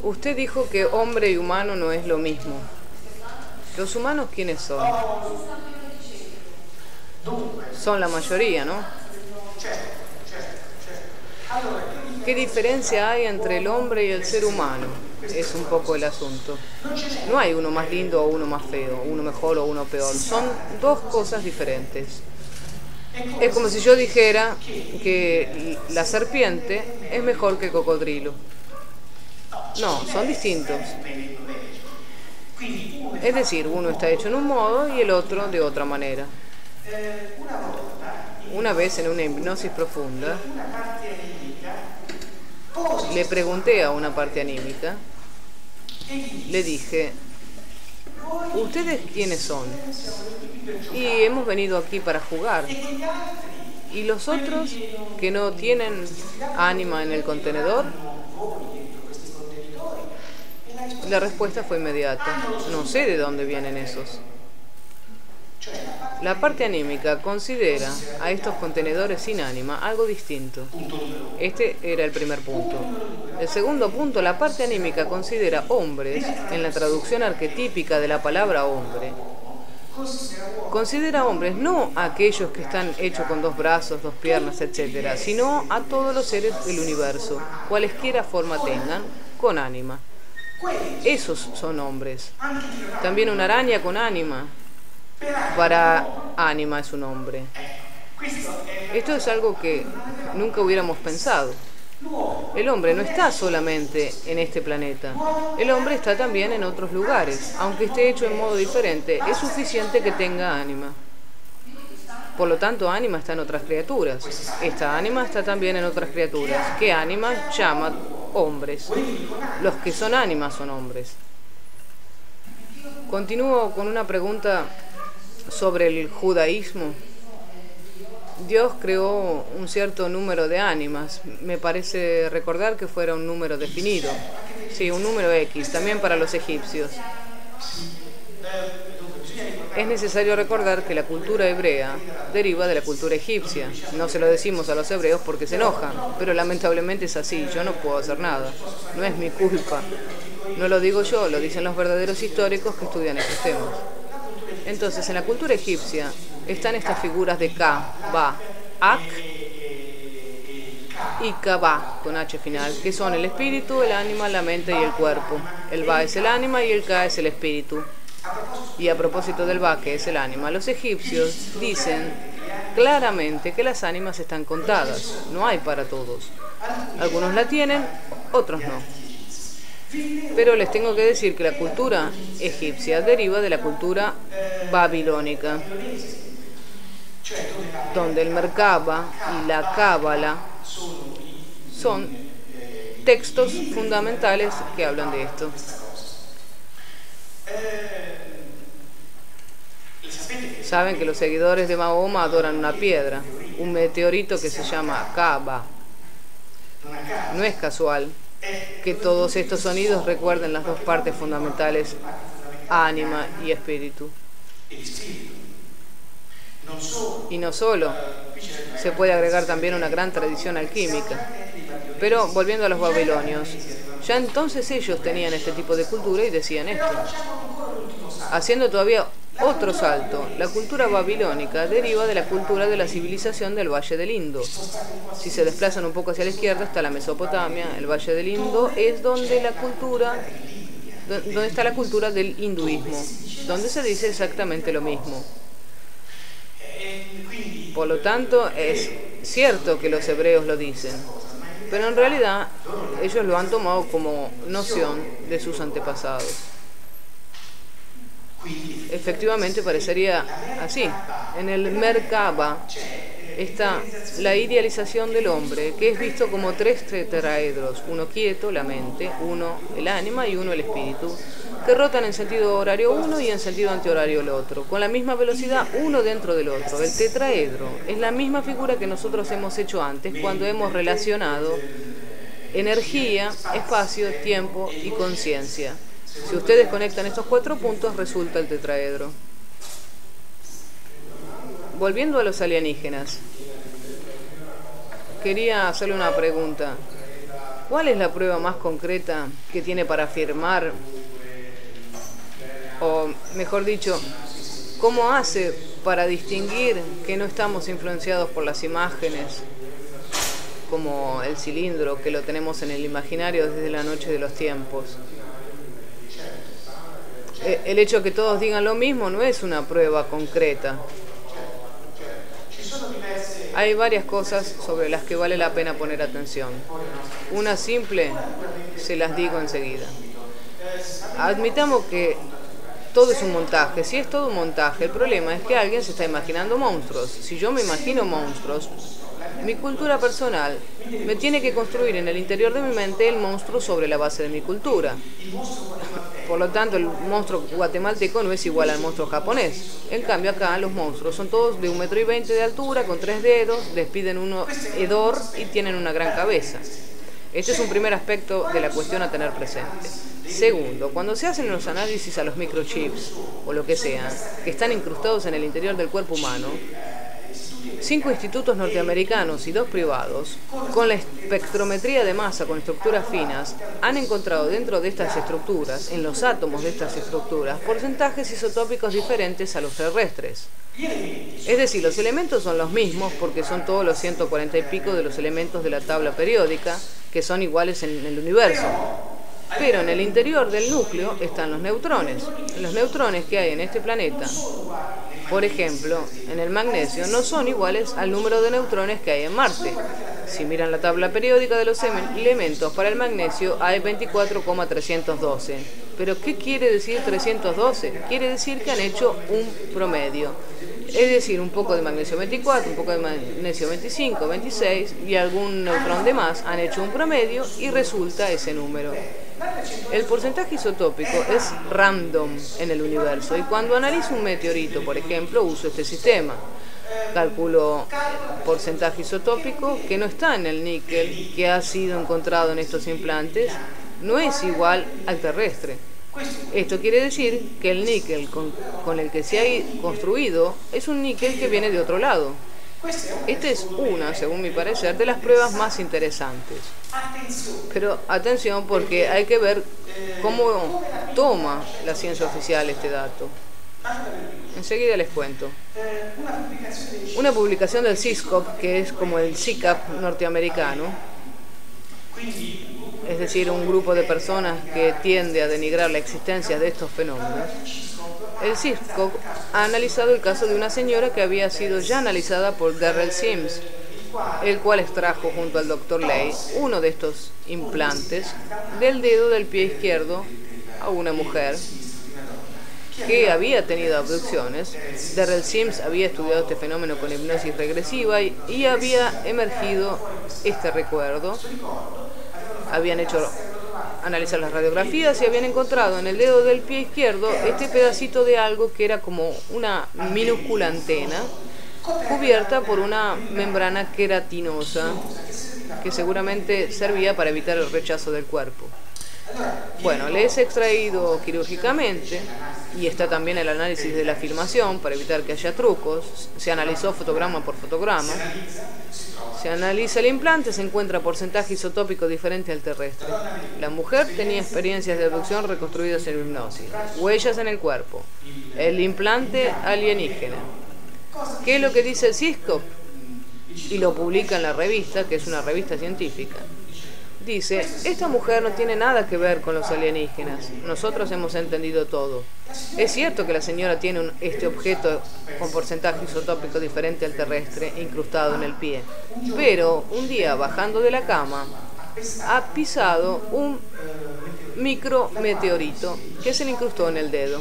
Usted dijo que hombre y humano no es lo mismo. ¿Los humanos quiénes son? Son la mayoría, ¿no? ¿Qué diferencia hay entre el hombre y el ser humano? Es un poco el asunto. No hay uno más lindo o uno más feo, uno mejor o uno peor. Son dos cosas diferentes. Es como si yo dijera que la serpiente es mejor que el cocodrilo. No, son distintos. Es decir, uno está hecho en un modo y el otro de otra manera. Una vez en una hipnosis profunda, le pregunté a una parte anímica, le dije, ¿ustedes quiénes son? Y hemos venido aquí para jugar. ¿Y los otros que no tienen ánima en el contenedor? La respuesta fue inmediata. No sé de dónde vienen esos. La parte anímica considera a estos contenedores sin ánima algo distinto. Este era el primer punto. El segundo punto, la parte anímica considera hombres, en la traducción arquetípica de la palabra hombre, considera hombres no a aquellos que están hechos con dos brazos, dos piernas, etc., sino a todos los seres del universo, cualesquiera forma tengan, con ánima. Esos son hombres. También una araña con ánima. Para ánima es un hombre. Esto es algo que nunca hubiéramos pensado. El hombre no está solamente en este planeta. El hombre está también en otros lugares. Aunque esté hecho en modo diferente, es suficiente que tenga ánima. Por lo tanto, ánima está en otras criaturas. Esta ánima está también en otras criaturas. ¿Qué ánima llama hombres? Los que son ánimas son hombres. Continúo con una pregunta sobre el judaísmo. Dios creó un cierto número de ánimas. Me parece recordar que fuera un número definido. Sí, un número X, también para los egipcios. Es necesario recordar que la cultura hebrea deriva de la cultura egipcia. No se lo decimos a los hebreos porque se enojan, pero lamentablemente es así. Yo no puedo hacer nada. No es mi culpa. No lo digo yo, lo dicen los verdaderos históricos que estudian estos temas. Entonces, en la cultura egipcia están estas figuras de Ka, Ba, Ak y Ka-Ba, con H final, que son el espíritu, el ánima, la mente y el cuerpo. El Ba es el ánima y el Ka es el espíritu. Y a propósito del Ba, que es el ánima, los egipcios dicen claramente que las ánimas están contadas, no hay para todos. Algunos la tienen, otros no. Pero les tengo que decir que la cultura egipcia deriva de la cultura babilónica, donde el Merkaba y la Cábala son textos fundamentales que hablan de esto. Saben que los seguidores de Mahoma adoran una piedra, un meteorito que se llama Kaaba. No es casual que todos estos sonidos recuerden las dos partes fundamentales, ánima y espíritu. Y no solo, se puede agregar también una gran tradición alquímica. Pero volviendo a los babilonios, ya entonces ellos tenían este tipo de cultura y decían esto. Haciendo todavía otro salto, la cultura babilónica deriva de la cultura de la civilización del Valle del Indo. Si se desplazan un poco hacia la izquierda está la Mesopotamia, el Valle del Indo es donde está la cultura del hinduismo, donde se dice exactamente lo mismo. Por lo tanto, es cierto que los hebreos lo dicen, pero en realidad ellos lo han tomado como noción de sus antepasados. Efectivamente parecería así. En el Merkaba está la idealización del hombre, que es visto como tres tetraedros, uno quieto, la mente, uno el ánima y uno el espíritu, que rotan en sentido horario uno y en sentido antihorario el otro, con la misma velocidad uno dentro del otro. El tetraedro es la misma figura que nosotros hemos hecho antes cuando hemos relacionado energía, espacio, tiempo y conciencia. Si ustedes conectan estos 4 puntos, resulta el tetraedro. Volviendo a los alienígenas, quería hacerle una pregunta. ¿Cuál es la prueba más concreta que tiene para afirmar, o mejor dicho, cómo hace para distinguir que no estamos influenciados por las imágenes, como el cilindro que lo tenemos en el imaginario desde la noche de los tiempos? El hecho de que todos digan lo mismo no es una prueba concreta. Hay varias cosas sobre las que vale la pena poner atención. Una simple, se las digo enseguida. Admitamos que todo es un montaje. Si es todo un montaje, el problema es que alguien se está imaginando monstruos. Si yo me imagino monstruos, mi cultura personal me tiene que construir en el interior de mi mente el monstruo sobre la base de mi cultura. Por lo tanto, el monstruo guatemalteco no es igual al monstruo japonés. En cambio, acá los monstruos son todos de 1,20 m de altura, con 3 dedos, despiden un hedor y tienen una gran cabeza. Este es un primer aspecto de la cuestión a tener presente. Segundo, cuando se hacen los análisis a los microchips, o lo que sea, que están incrustados en el interior del cuerpo humano, 5 institutos norteamericanos y 2 privados, con la espectrometría de masa con estructuras finas, han encontrado dentro de estas estructuras, en los átomos de estas estructuras, porcentajes isotópicos diferentes a los terrestres. Es decir, los elementos son los mismos porque son todos los 140 y pico de los elementos de la tabla periódica que son iguales en el universo. Pero en el interior del núcleo están los neutrones. Los neutrones que hay en este planeta, por ejemplo, en el magnesio, no son iguales al número de neutrones que hay en Marte. Si miran la tabla periódica de los elementos, para el magnesio hay 24,312. ¿Pero qué quiere decir 312? Quiere decir que han hecho un promedio. Es decir, un poco de magnesio 24, un poco de magnesio 25, 26 y algún neutrón de más han hecho un promedio y resulta ese número. El porcentaje isotópico es random en el universo y cuando analizo un meteorito, por ejemplo, uso este sistema. Calculo porcentaje isotópico que no está en el níquel que ha sido encontrado en estos implantes, no es igual al terrestre. Esto quiere decir que el níquel con el que se ha construido es un níquel que viene de otro lado. Esta es una, según mi parecer, de las pruebas más interesantes. Pero atención, porque hay que ver cómo toma la ciencia oficial este dato. Enseguida les cuento. Una publicación del CISCOP, que es como el CICAP norteamericano, es decir, un grupo de personas que tiende a denigrar la existencia de estos fenómenos. El CISCOP ha analizado el caso de una señora que había sido ya analizada por Darrell Sims, el cual extrajo junto al Dr. Ley uno de estos implantes del dedo del pie izquierdo a una mujer que había tenido abducciones. Darrell Sims había estudiado este fenómeno con hipnosis regresiva y había emergido este recuerdo. Habían hecho analizar las radiografías y habían encontrado en el dedo del pie izquierdo este pedacito de algo que era como una minúscula antena cubierta por una membrana queratinosa que seguramente servía para evitar el rechazo del cuerpo. Bueno, le es extraído quirúrgicamente y está también el análisis de la filmación para evitar que haya trucos. Se analizó fotograma por fotograma. Se analiza el implante, se encuentra porcentaje isotópico diferente al terrestre. La mujer tenía experiencias de abducción reconstruidas en hipnosis, huellas en el cuerpo, el implante alienígena. ¿Qué es lo que dice el CISCOP? Y lo publica en la revista, que es una revista científica. Dice, esta mujer no tiene nada que ver con los alienígenas. Nosotros hemos entendido todo. Es cierto que la señora tiene este objeto con porcentaje isotópico diferente al terrestre incrustado en el pie. Pero un día, bajando de la cama, ha pisado un micrometeorito que se le incrustó en el dedo.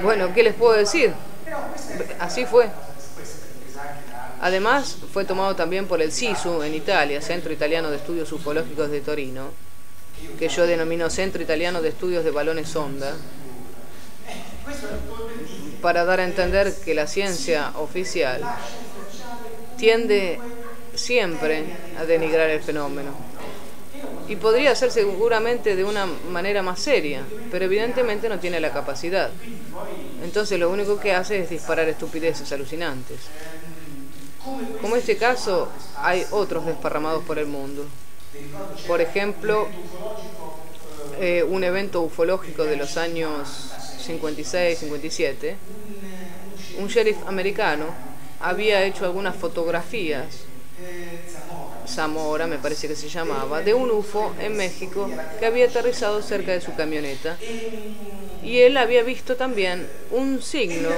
Bueno, ¿qué les puedo decir? Así fue. Además, fue tomado también por el CISU en Italia, Centro Italiano de Estudios Ufológicos de Torino, que yo denomino Centro Italiano de Estudios de Balones Sonda, para dar a entender que la ciencia oficial tiende siempre a denigrar el fenómeno. Y podría ser seguramente de una manera más seria, pero evidentemente no tiene la capacidad. Entonces lo único que hace es disparar estupideces alucinantes. Como este caso, hay otros desparramados por el mundo. Por ejemplo, un evento ufológico de los años 56-57, un sheriff americano había hecho algunas fotografías, Zamora me parece que se llamaba, de un UFO en México que había aterrizado cerca de su camioneta. Y él había visto también un signo